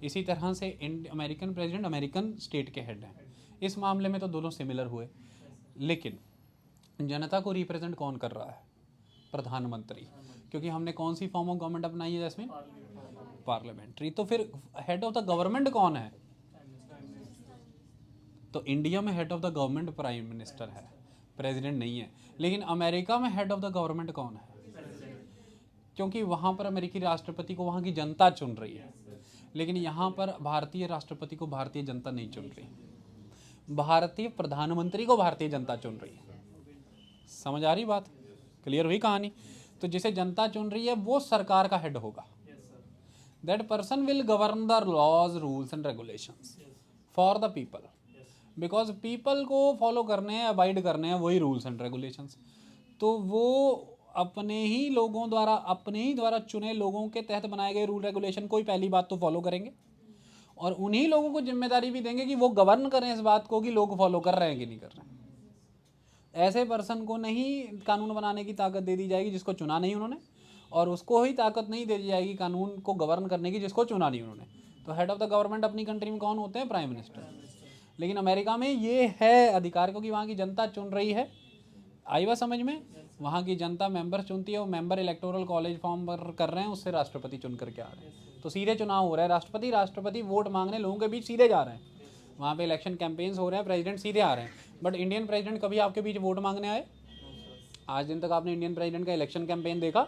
इसी तरह से अमेरिकन प्रेसिडेंट अमेरिकन स्टेट के हेड हैं। इस मामले में तो दोनों सिमिलर हुए, लेकिन जनता को रिप्रेजेंट कौन कर रहा है, प्रधानमंत्री, क्योंकि हमने कौन सी फॉर्म ऑफ गवर्नमेंट अपनाई है जैस्मिन, पार्लियामेंट्री। तो फिर हेड ऑफ द गवर्नमेंट कौन है, तो इंडिया में head of the government prime minister है, प्रेसिडेंट नहीं है। लेकिन अमेरिका में हेड ऑफ द गवर्नमेंट कौन है, क्योंकि वहाँ पर अमेरिकी राष्ट्रपति को वहाँ की जनता चुन रही है, लेकिन यहाँ पर भारतीय राष्ट्रपति को भारतीय जनता नहीं चुन रही, भारतीय प्रधानमंत्री को भारतीय जनता चुन रही है। समझ आ रही बात, क्लियर हुई कहानी। तो जिसे जनता चुन रही है वो सरकार का हेड होगा। That person will govern the laws rules and regulations for the people, because people को फॉलो करने हैं, अबाइड करने हैं वही रूल्स एंड रेगुलेशंस। तो वो अपने ही लोगों द्वारा, अपने ही द्वारा चुने लोगों के तहत बनाए गए रूल रेगुलेशन को ही पहली बात तो फॉलो करेंगे, और उन्हीं लोगों को जिम्मेदारी भी देंगे कि वो गवर्न करें इस बात को कि लोग फॉलो कर रहे हैं कि नहीं कर रहे हैं। ऐसे पर्सन को नहीं कानून बनाने की ताकत दे दी जाएगी जिसको चुना नहीं उन्होंने, और उसको ही ताकत नहीं दे दी जाएगी कानून को गवर्न करने की जिसको चुना नहीं उन्होंने। तो हेड ऑफ द गवर्नमेंट अपनी कंट्री में कौन होते हैं, प्राइम मिनिस्टर। लेकिन अमेरिका में ये है अधिकार, क्योंकि वहाँ की जनता चुन रही है। आई बात समझ में, वहाँ की जनता मेंबर चुनती है, वो मेंबर इलेक्टोरल कॉलेज फॉर्म पर कर रहे हैं, उससे राष्ट्रपति चुन करके आ रहे हैं। तो सीधे चुनाव हो रहा है, राष्ट्रपति वोट मांगने लोगों के बीच सीधे जा रहे हैं, वहाँ पे इलेक्शन कैंपेन्स हो रहे हैं, प्रेसिडेंट सीधे आ रहे हैं। बट इंडियन प्रेसिडेंट कभी आपके बीच वोट मांगने आए? आज दिन तक आपने इंडियन प्रेसिडेंट का इलेक्शन कैंपेन देखा?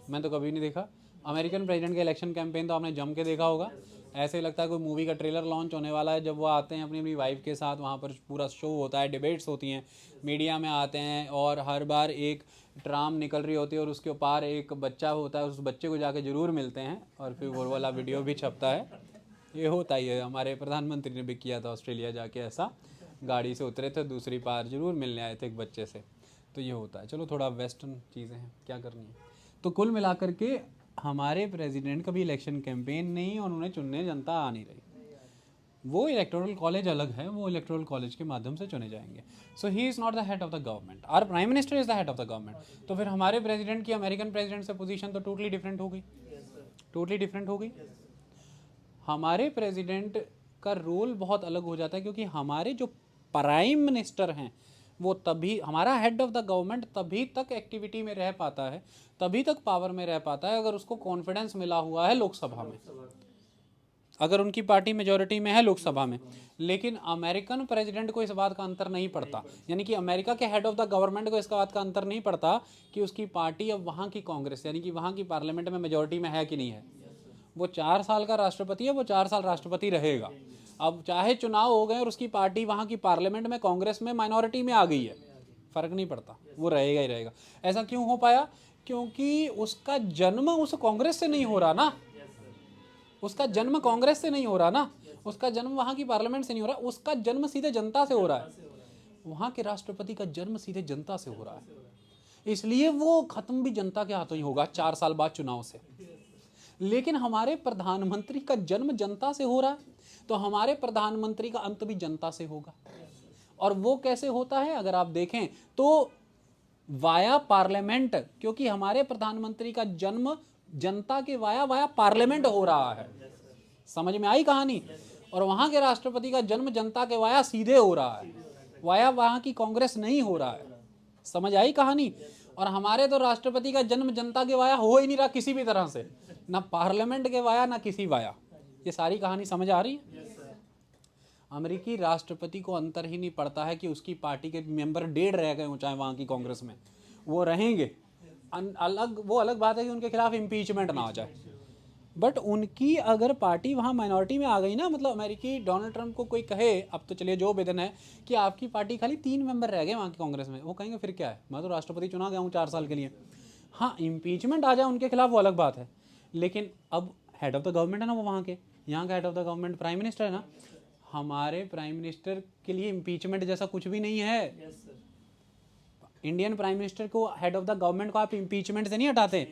मैं तो कभी नहीं देखा। अमेरिकन प्रेसिडेंट का इलेक्शन कैंपेन तो आपने जम के देखा होगा। ऐसे ही लगता है कोई मूवी का ट्रेलर लॉन्च होने वाला है, जब वो आते हैं अपनी अपनी वाइफ के साथ, वहाँ पर पूरा शो होता है, डिबेट्स होती हैं, मीडिया में आते हैं, और हर बार एक ट्राम निकल रही होती है और उसके पार एक बच्चा होता है, उस बच्चे को जाके ज़रूर मिलते हैं, और फिर वो वाला वीडियो भी छपता है। ये होता ही है, हमारे प्रधानमंत्री ने भी किया था ऑस्ट्रेलिया जाके ऐसा, गाड़ी से उतरे थे, दूसरी पार जरूर मिलने आए थे एक बच्चे से। तो ये होता है। चलो थोड़ा वेस्टर्न चीज़ें हैं, क्या करनी है। तो कुल मिलाकर के हमारे प्रेसिडेंट का भी इलेक्शन कैंपेन नहीं, और उन्हें चुनने जनता आ नहीं रही। वो इलेक्टोरल कॉलेज अलग है, वो इलेक्टोरल कॉलेज के माध्यम से चुने जाएंगे। So he is not the head of the government, our prime minister is the head of the government. तो फिर हमारे प्रेसिडेंट की अमेरिकन प्रेसिडेंट से पोजीशन तो टोटली डिफरेंट हो गई, टोटली डिफरेंट हो गई। हमारे प्रेसिडेंट का रोल बहुत अलग हो जाता है, क्योंकि हमारे जो प्राइम मिनिस्टर हैं वो तभी, हमारा हेड ऑफ द गवर्नमेंट तभी तक एक्टिविटी में रह पाता है, तभी तक पावर में रह पाता है अगर उसको कॉन्फिडेंस मिला हुआ है लोकसभा में, अगर उनकी पार्टी मेजॉरिटी में है लोकसभा में। लेकिन अमेरिकन प्रेसिडेंट को इस बात का अंतर नहीं पड़ता, यानी कि अमेरिका के हेड ऑफ द गवर्नमेंट को इस बात का अंतर नहीं पड़ता कि उसकी पार्टी अब वहाँ की कांग्रेस, यानी कि वहाँ की पार्लियामेंट में मेजॉरिटी में है कि नहीं है। वो 4 साल का राष्ट्रपति है, वो 4 साल राष्ट्रपति रहेगा। अब चाहे चुनाव हो गए और उसकी पार्टी वहाँ की पार्लियामेंट में कांग्रेस में माइनॉरिटी में आ गई है, फ़र्क नहीं पड़ता, वो रहेगा ही रहेगा। ऐसा क्यों हो पाया? क्योंकि उसका जन्म उस कांग्रेस से नहीं हो रहा ना, उसका जन्म कांग्रेस से नहीं हो रहा ना, उसका जन्म वहाँ की पार्लियामेंट से नहीं हो रहा, उसका जन्म सीधे जनता से हो रहा है। वहाँ के राष्ट्रपति का जन्म सीधे जनता से हो रहा है, इसलिए वो खत्म भी जनता के हाथों ही होगा 4 साल बाद चुनाव से। लेकिन हमारे प्रधानमंत्री का जन्म जनता से हो रहा है, तो हमारे प्रधानमंत्री का अंत भी जनता से होगा। और वो कैसे होता है अगर आप देखें तो वाया पार्लियामेंट, क्योंकि हमारे प्रधानमंत्री का जन्म जनता के वाया पार्लियामेंट हो रहा है। समझ में आई कहानी? और वहाँ के राष्ट्रपति का जन्म जनता के वाया सीधे हो रहा है, वाया वहाँ की कांग्रेस नहीं हो रहा है। समझ आई कहानी? और हमारे तो राष्ट्रपति का जन्म जनता के वाया हो ही नहीं रहा किसी भी तरह से, ना पार्लियामेंट के वाया ना किसी वाया। ये सारी कहानी समझ आ रही है? अमेरिकी राष्ट्रपति को अंतर ही नहीं पड़ता है कि उसकी पार्टी के मेंबर 1.5 रह गए हो चाहे वहाँ की कांग्रेस में, वो रहेंगे। वो अलग बात है कि उनके खिलाफ इम्पीचमेंट ना हो जाए, बट उनकी अगर पार्टी वहाँ माइनॉरिटी में आ गई ना, मतलब अमेरिकी डोनाल्ड ट्रंप को कोई कहे, अब तो चलिए जो बिदेन है, कि आपकी पार्टी खाली 3 मेंबर रह गए वहाँ की कांग्रेस में, वो कहेंगे फिर क्या है, मैं तो राष्ट्रपति चुना गया हूँ 4 साल के लिए। हाँ, इम्पीचमेंट आ जाए उनके खिलाफ वो अलग बात है, लेकिन अब हेड ऑफ द गवर्नमेंट है ना वो वहाँ के, यहाँ का head of the government prime minister है ना। हमारे प्राइम मिनिस्टर के लिए इम्पीचमेंट जैसा कुछ भी नहीं है। इंडियन प्राइम मिनिस्टर को, हेड ऑफ द गवर्नमेंट को आप इम्पीचमेंट से नहीं हटाते,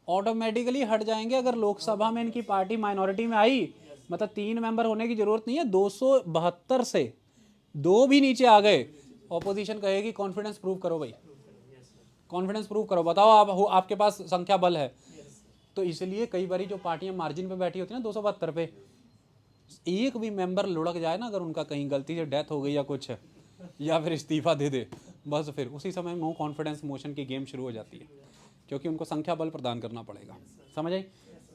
ऑटोमेटिकली हट जाएंगे अगर लोकसभा में इनकी पार्टी माइनॉरिटी में आई। मतलब 3 मेंबर होने की जरूरत नहीं है, 272 से 2 भी नीचे आ गए, ऑपोजिशन कहेगी कॉन्फिडेंस प्रूव करो भाई, कॉन्फिडेंस प्रूव करो, बताओ आप हो, आपके पास संख्या बल है। तो इसलिए कई बार जो पार्टियां मार्जिन पे बैठी होती है ना 272 पे, एक भी मेंबर लुढ़क जाए ना, अगर उनका कहीं गलती से डेथ हो गई या कुछ है, या फिर इस्तीफा दे दे, बस फिर उसी समय नो कॉन्फिडेंस मोशन की गेम शुरू हो जाती है, क्योंकि उनको संख्या बल प्रदान करना पड़ेगा। समझ आई?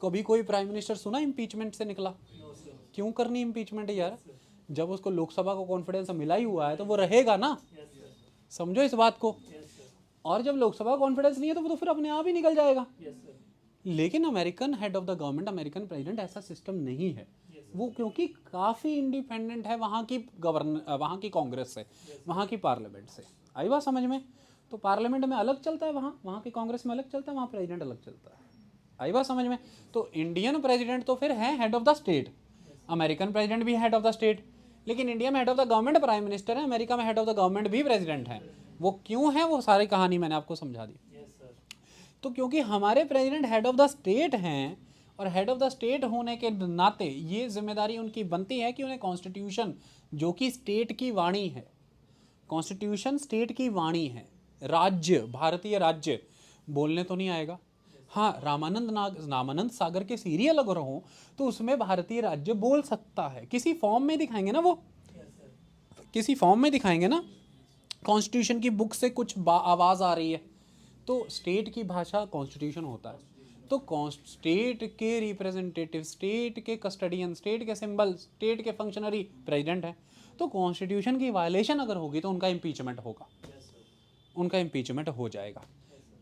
कभी कोई प्राइम मिनिस्टर सुना इम्पीचमेंट से निकला? क्यों करनी इम्पीचमेंट यार? जब उसको लोकसभा को कॉन्फिडेंस मिला ही हुआ है तो वो रहेगा ना, समझो इस बात को। और जब लोकसभा कॉन्फिडेंस नहीं है तो वो तो फिर अपने आप ही निकल जाएगा। लेकिन American head of the government, American president ऐसा सिस्टम नहीं है। वो क्योंकि काफ़ी इंडिपेंडेंट है वहाँ की वहाँ की कांग्रेस से, वहाँ की पार्लियामेंट से। आई बात समझ में? तो पार्लियामेंट में अलग चलता है, वहाँ की कांग्रेस में अलग चलता है, वहाँ प्रेसिडेंट अलग चलता है। आई बात समझ में? तो इंडियन प्रेसिडेंट तो फिर है head of the state, American president भी हेड ऑफ द स्टेट, लेकिन इंडिया में head of the government prime minister है, अमेरिका में हेड ऑफ द गवर्नमेंट भी प्रेसिडेंट है। वो क्यों है, वो सारी कहानी मैंने आपको समझा दी। तो क्योंकि हमारे president head of the state हैं, और हेड ऑफ द स्टेट होने के नाते ये जिम्मेदारी उनकी बनती है कि उन्हें कॉन्स्टिट्यूशन, जो कि स्टेट की वाणी है, कॉन्स्टिट्यूशन स्टेट की वाणी है, राज्य, भारतीय राज्य बोलने तो नहीं आएगा। हाँ, रामानंद सागर के सीरियल अगर हो तो उसमें भारतीय राज्य बोल सकता है, किसी फॉर्म में दिखाएंगे ना, वो किसी फॉर्म में दिखाएंगे ना, कॉन्स्टिट्यूशन की बुक से कुछ आवाज़ आ रही है, तो स्टेट की भाषा कॉन्स्टिट्यूशन होता है। तो स्टेट के रिप्रेजेंटेटिव, स्टेट के कस्टडियन, स्टेट के सिंबल, स्टेट के फंक्शनरी प्रेसिडेंट है। तो कॉन्स्टिट्यूशन की वायलेशन अगर होगी तो उनका इम्पीचमेंट होगा, उनका इम्पीचमेंट हो जाएगा,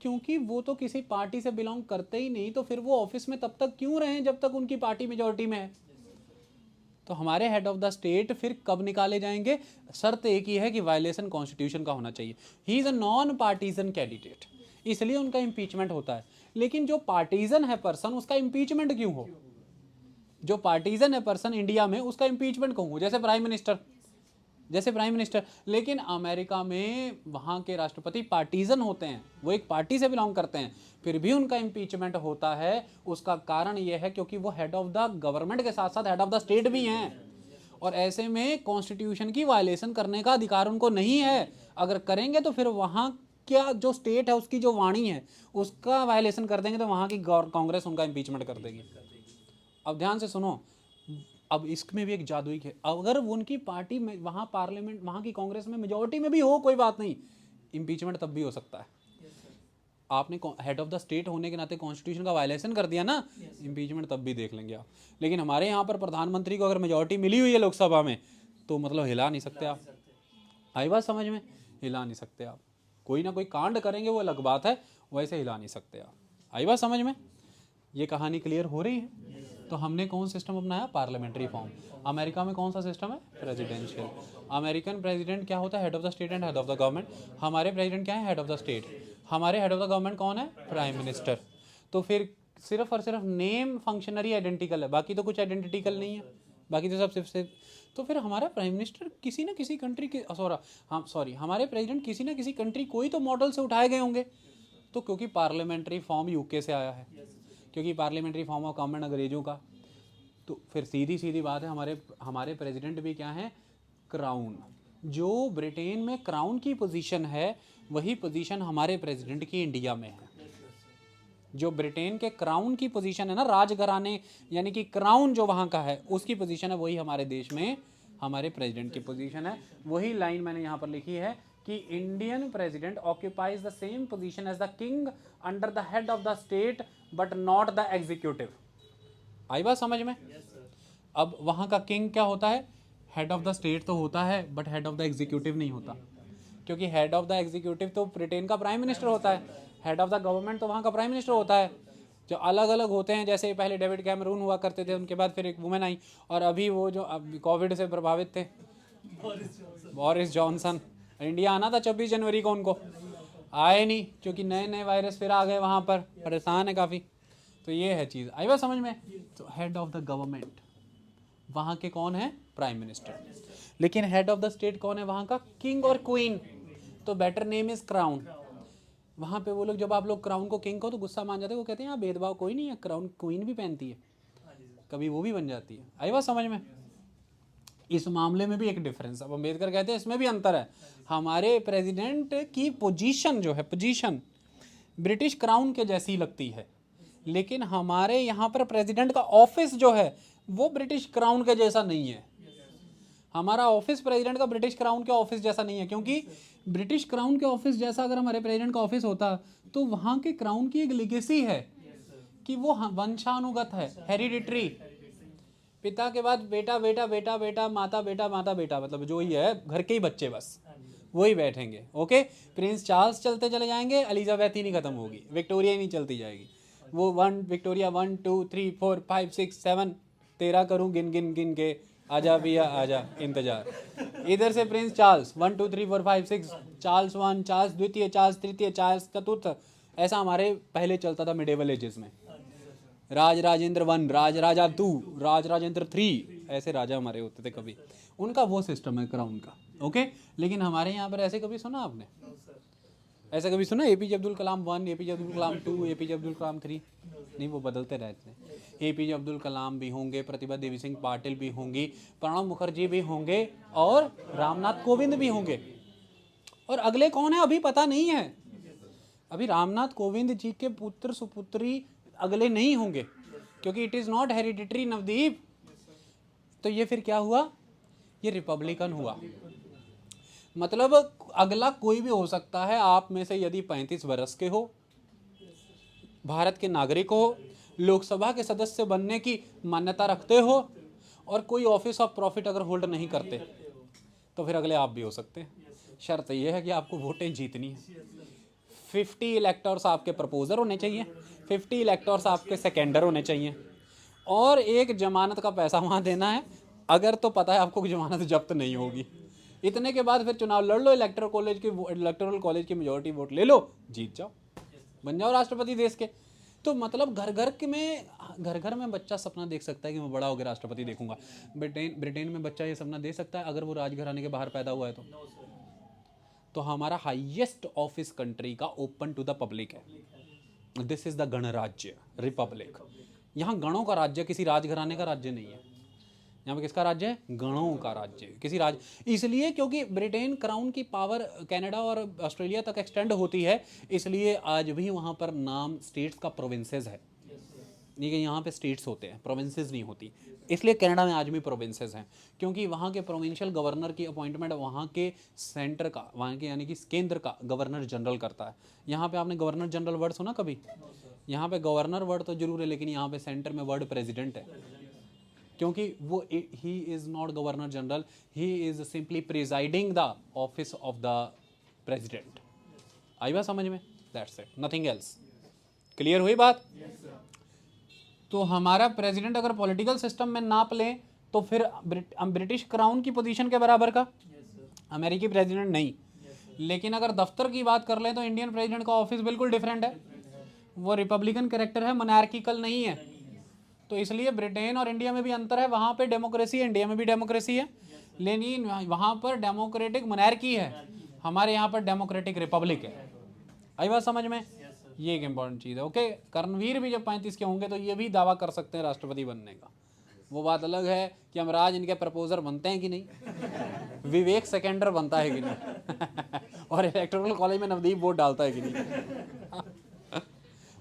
क्योंकि वो तो किसी पार्टी से बिलोंग करते ही नहीं, तो फिर वो ऑफिस में तब तक क्यों रहें जब तक उनकी पार्टी मेजॉरिटी में है। तो हमारे हेड ऑफ द स्टेट फिर कब निकाले जाएंगे? शर्त एक ही है कि वायलेशन कॉन्स्टिट्यूशन का होना चाहिए। He is a non partisan candidate, इसलिए उनका इम्पीचमेंट होता है। लेकिन जो पार्टीजन है पर्सन, उसका इम्पीचमेंट क्यों हो? जो पार्टीजन है पर्सन इंडिया में, उसका इम्पीचमेंट क्यों हो? जैसे प्राइम मिनिस्टर। लेकिन अमेरिका में वहाँ के राष्ट्रपति पार्टीजन होते हैं, वो एक पार्टी से बिलोंग करते हैं, फिर भी उनका इम्पीचमेंट होता है। उसका कारण ये है क्योंकि वो हेड ऑफ द गवर्नमेंट के साथ साथ हेड ऑफ द स्टेट भी हैं, और ऐसे में कॉन्स्टिट्यूशन की वायलेशन करने का अधिकार उनको नहीं है। अगर करेंगे तो फिर वहाँ क्या जो स्टेट है उसकी जो वाणी है उसका वायलेशन कर देंगे, तो वहाँ की कांग्रेस उनका इम्पीचमेंट कर देगी। अब ध्यान से सुनो, अब इसमें भी एक जादुई है। अगर उनकी पार्टी में वहाँ पार्लियामेंट, वहाँ की कांग्रेस में मेजॉरिटी में भी हो, कोई बात नहीं, इम्पीचमेंट तब भी हो सकता है। आपने हेड ऑफ द स्टेट होने के नाते कॉन्स्टिट्यूशन का वायलेशन कर दिया ना, इम्पीचमेंट तब भी देख लेंगे आप। लेकिन हमारे यहाँ पर प्रधानमंत्री को अगर मेजॉरिटी मिली हुई है लोकसभा में, तो मतलब हिला नहीं सकते आप। आई बात समझ में? हिला नहीं सकते आप। कोई ना कोई कांड करेंगे वो अलग बात है, वैसे हिला नहीं सकते आप। आई बात समझ में? ये कहानी क्लियर हो रही है? तो हमने कौन सिस्टम अपनाया? Parliamentary form. अमेरिका में कौन सा सिस्टम है? प्रेसिडेंशियल। अमेरिकन प्रेसिडेंट क्या होता है? Head of the state and head of the government. हमारे प्रेसिडेंट क्या है? Head of the state. हमारे हेड ऑफ द गवर्नमेंट कौन है? Prime minister. तो फिर सिर्फ और सिर्फ नेम फंक्शनरी आइडेंटिकल है, बाकी तो कुछ आइडेंटिकल नहीं है, बाकी तो सब सिर्फ। तो फिर हमारा प्राइम मिनिस्टर किसी ना किसी कंट्री के हमारे प्रेसिडेंट किसी ना किसी कंट्री कोई तो मॉडल से उठाए गए होंगे। तो क्योंकि पार्लियामेंट्री फॉर्म यूके से आया है, क्योंकि पार्लियामेंट्री फॉर्म ऑफ गवर्नमेंट अंग्रेजों का, तो फिर सीधी बात है, हमारे प्रेसिडेंट भी क्या है? क्राउन। जो ब्रिटेन में क्राउन की पोजीशन है, वही पोजीशन हमारे प्रेसिडेंट की इंडिया में है। जो ब्रिटेन के क्राउन की पोजीशन है ना, राजघराने यानी कि क्राउन जो वहाँ का है उसकी पोजीशन है, वही हमारे देश में हमारे प्रेसिडेंट की पोजीशन है। वही लाइन मैंने यहाँ पर लिखी है कि Indian president occupies the same position as the king under the head of the state but not the executive. आई बात समझ में? अब वहाँ का किंग क्या होता है? हेड ऑफ द स्टेट तो होता है, but head of the executive नहीं होता, क्योंकि हेड ऑफ द एग्जीक्यूटिव तो ब्रिटेन का प्राइम मिनिस्टर होता है, हेड ऑफ द गवर्नमेंट तो वहाँ का प्राइम मिनिस्टर होता है। जो अलग अलग होते हैं, जैसे पहले डेविड कैमरून हुआ करते थे, उनके बाद फिर एक वुमेन आई, और अभी वो जो कोविड से प्रभावित थे, बोरिस जॉनसन। इंडिया आना था 26 जनवरी को, उनको आए नहीं, क्योंकि नए नए वायरस फिर आ गए, वहाँ पर परेशान है काफ़ी। तो ये है चीज़। आई बात समझ में? तो हेड ऑफ द गवर्नमेंट वहाँ के कौन है? Prime minister. लेकिन हेड ऑफ द स्टेट कौन है वहाँ का? किंग और क्वीन। तो बेटर नेम इज क्राउन। वहाँ पे वो लोग, जब आप लोग क्राउन को किंग को तो गुस्सा मान जाते हैं, वो कहते हैं यहाँ भेदभाव कोई नहीं है, क्राउन क्वीन भी पहनती है, कभी वो भी बन जाती है। आई बात समझ में? इस मामले में भी एक डिफरेंस, अब अम्बेडकर कहते हैं इसमें भी अंतर है। हमारे प्रेसिडेंट की पोजीशन जो है, पोजीशन ब्रिटिश क्राउन के जैसी लगती है, लेकिन हमारे यहाँ पर प्रेसिडेंट का ऑफिस जो है वो ब्रिटिश क्राउन के जैसा नहीं है। हमारा ऑफिस प्रेसिडेंट का ब्रिटिश क्राउन के ऑफिस जैसा नहीं है, क्योंकि ब्रिटिश क्राउन के ऑफिस जैसा अगर हमारे प्रेसिडेंट का ऑफिस होता तो वहाँ के क्राउन की एक लेगेसी है कि वो वंशानुगत है, हेरिडिटरी, पिता के बाद बेटा बेटा बेटा बेटा माता बेटा माता बेटा, मतलब जो ही है घर के ही बच्चे बस वही बैठेंगे। ओके, प्रिंस चार्ल्स चलते चले जाएंगे, एलिजाबेथ ही नहीं खत्म होगी, विक्टोरिया ही नहीं चलती जाएगी। वो विक्टोरिया 1 2 3 4 5 6 7 13 करूँ गिन गिन गिन के, आजा भैया आजा, इंतजार। इधर से प्रिंस चार्ल्स 1 2 3 4 5 6, चार्ल्स 1, चार्ल्स द्वितीय, चार्ल्स तृतीय, चार्ल्स चतुर्थ, ऐसा हमारे पहले चलता था मिडेवल एजेस में। राज राजेंद्र 1, राज राजा 2, राज राजेंद्र 3, ऐसे राजा हमारे होते थे कभी, उनका वो सिस्टम है क्राउन का। ओके, लेकिन हमारे यहाँ पर ऐसे कभी सुना आपने? ऐसा कभी सुना APJ Abdul Kalam 1, APJ Abdul Kalam 2, APJ Abdul Kalam 3? नहीं, वो बदलते रहते हैं। एपीजे अब्दुल कलाम भी होंगे, प्रतिभा देवी सिंह पाटिल भी होंगी, प्रणब मुखर्जी भी होंगे और रामनाथ कोविंद भी होंगे। और अगले कौन है अभी पता नहीं है। अभी रामनाथ कोविंद जी के पुत्र सुपुत्री अगले नहीं होंगे, क्योंकि it is not hereditary Navdeep. तो ये फिर क्या हुआ? ये रिपब्लिकन हुआ। मतलब अगला कोई भी हो सकता है आप में से, यदि 35 वर्ष के हो, भारत के नागरिक हो, लोकसभा के सदस्य बनने की मान्यता रखते हो और कोई ऑफिस ऑफ प्रॉफिट अगर होल्ड नहीं करते, तो फिर अगले आप भी हो सकते हैं। शर्त यह है कि आपको वोटें जीतनी है। 50 इलेक्टर्स आपके प्रपोजर होने चाहिए, 50 इलेक्टर्स आपके सेकेंडर होने चाहिए, और एक जमानत का पैसा वहाँ देना है, अगर तो पता है आपको जमानत जब्त नहीं होगी। इतने के बाद फिर चुनाव लड़ लो, इलेक्टोरल कॉलेज की मेजोरिटी वोट ले लो, जीत जाओ, बन जाओ राष्ट्रपति देश के। तो मतलब घर घर में बच्चा सपना देख सकता है कि मैं बड़ा होकर राष्ट्रपति देखूंगा। ब्रिटेन में बच्चा ये सपना दे सकता है अगर वो राजघराने के बाहर पैदा हुआ है तो हमारा हाईएस्ट ऑफिस कंट्री का ओपन टू द पब्लिक है। दिस इज द गणराज्य रिपब्लिक। यहाँ गणों का राज्य, किसी राजघराने का राज्य नहीं है। यहाँ पे किसका राज्य है? गणों का राज्य, किसी राज्य। इसलिए क्योंकि ब्रिटेन क्राउन की पावर कनाडा और ऑस्ट्रेलिया तक एक्सटेंड होती है, इसलिए आज भी वहाँ पर नाम स्टेट्स का प्रोविंसेस है। नहीं कि यहाँ पे स्टेट्स होते हैं, प्रोविंसेस नहीं होती। इसलिए कनाडा में आज भी प्रोविंसेस हैं, क्योंकि वहाँ के प्रोविंशियल गवर्नर की अपॉइंटमेंट वहाँ के सेंटर का, वहाँ के यानी कि केंद्र का गवर्नर जनरल करता है। यहाँ पे आपने गवर्नर जनरल वर्ड सुना कभी? यहाँ पे गवर्नर वर्ड तो जरूर है, लेकिन यहाँ पे सेंटर में वर्ड प्रेसिडेंट है, क्योंकि वो he is not governor general, he is simply presiding the office of the president. आई बात समझ में? That's it, nothing else. Clear हुई बात? तो हमारा प्रेसिडेंट अगर पॉलिटिकल सिस्टम में नाप लें तो फिर ब्रिटिश क्राउन की पोजीशन के बराबर का, अमेरिकी प्रेसिडेंट नहीं। लेकिन अगर दफ्तर की बात कर लें तो इंडियन प्रेसिडेंट का ऑफिस बिल्कुल डिफरेंट है, वो रिपब्लिकन कैरेक्टर है, मोनार्किकल नहीं है। तो इसलिए ब्रिटेन और इंडिया में भी अंतर है, वहाँ पे डेमोक्रेसी है, इंडिया में भी डेमोक्रेसी है, लेकिन वहाँ पर डेमोक्रेटिक मोनार्की है, हमारे यहाँ पर डेमोक्रेटिक रिपब्लिक है। आई बात समझ में? ये एक इंपॉर्टेंट चीज़ है। ओके, कर्णवीर भी जब 35 के होंगे तो ये भी दावा कर सकते हैं राष्ट्रपति बनने का। वो बात अलग है कि हम राज इनके प्रपोजर बनते हैं कि नहीं, विवेक सेकेंडर बनता है कि नहीं और इलेक्टोरल कॉलेज में नवदीप वोट डालता है कि नहीं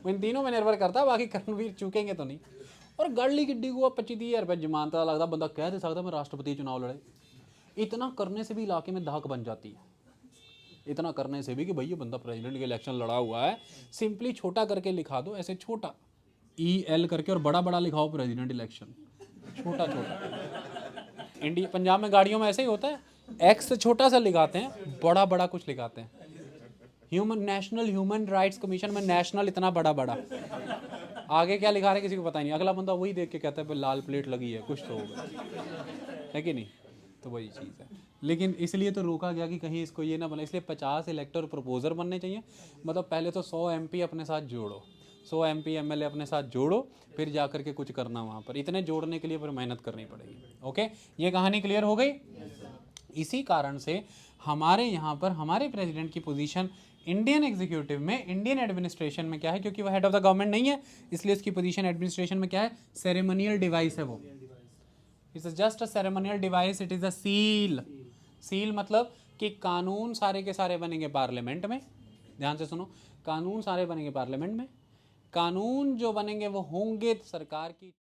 इन तीनों में निर्भर करता है, बाकी कर्णवीर चूकेंगे तो नहीं। और गड़ली गिड्डी को 25-30 रुपये जमानत लगता, बंदा कह दे सकता मैं राष्ट्रपति चुनाव लड़े। इतना करने से भी इलाके में धाक बन जाती है, इतना करने से भी कि भैया बंदा प्रेसिडेंट के इलेक्शन लड़ा हुआ है, सिंपली छोटा करके लिखा दो, ऐसे छोटा EL करके, और बड़ा बड़ा लिखाओ प्रेसिडेंट इलेक्शन, छोटा छोटा। इंडिया पंजाब में गाड़ियों में ऐसे ही होता है, X छोटा सा लिखाते हैं, बड़ा बड़ा कुछ लिखाते हैं। नेशनल ह्यूमन राइट्स कमीशन में नेशनल इतना बड़ा बड़ा, आगे क्या लिखा रहे किसी को पता ही नहीं, अगला बंदा वही देख के कहता है लाल प्लेट लगी है, कुछ तो होगा, है कि नहीं? तो वही चीज़ है। लेकिन इसलिए तो रोका गया कि कहीं इसको ये ना बने, इसलिए 50 इलेक्टर प्रपोजर बनने चाहिए। मतलब पहले तो 100 MP अपने साथ जोड़ो, 100 MP MLA अपने साथ जोड़ो, फिर जा कर के कुछ करना वहाँ पर। इतने जोड़ने के लिए फिर मेहनत करनी पड़ेगी। ओके, ये कहानी क्लियर हो गई? इसी कारण से हमारे यहाँ पर हमारे प्रेसिडेंट की पोजीशन इंडियन एग्जीक्यूटिव में, इंडियन एडमिनिस्ट्रेशन में क्या है, क्योंकि वो हेड ऑफ द गवर्नमेंट नहीं है, इसलिए उसकी पोजीशन एडमिनिस्ट्रेशन में क्या है? सेरेमोनियल डिवाइस है। वो it's just a ceremonial device, it is a seal. Seal मतलब कि कानून सारे के सारे बनेंगे पार्लियामेंट में, ध्यान से सुनो, कानून सारे बनेंगे पार्लियामेंट में, कानून जो बनेंगे वो होंगे सरकार की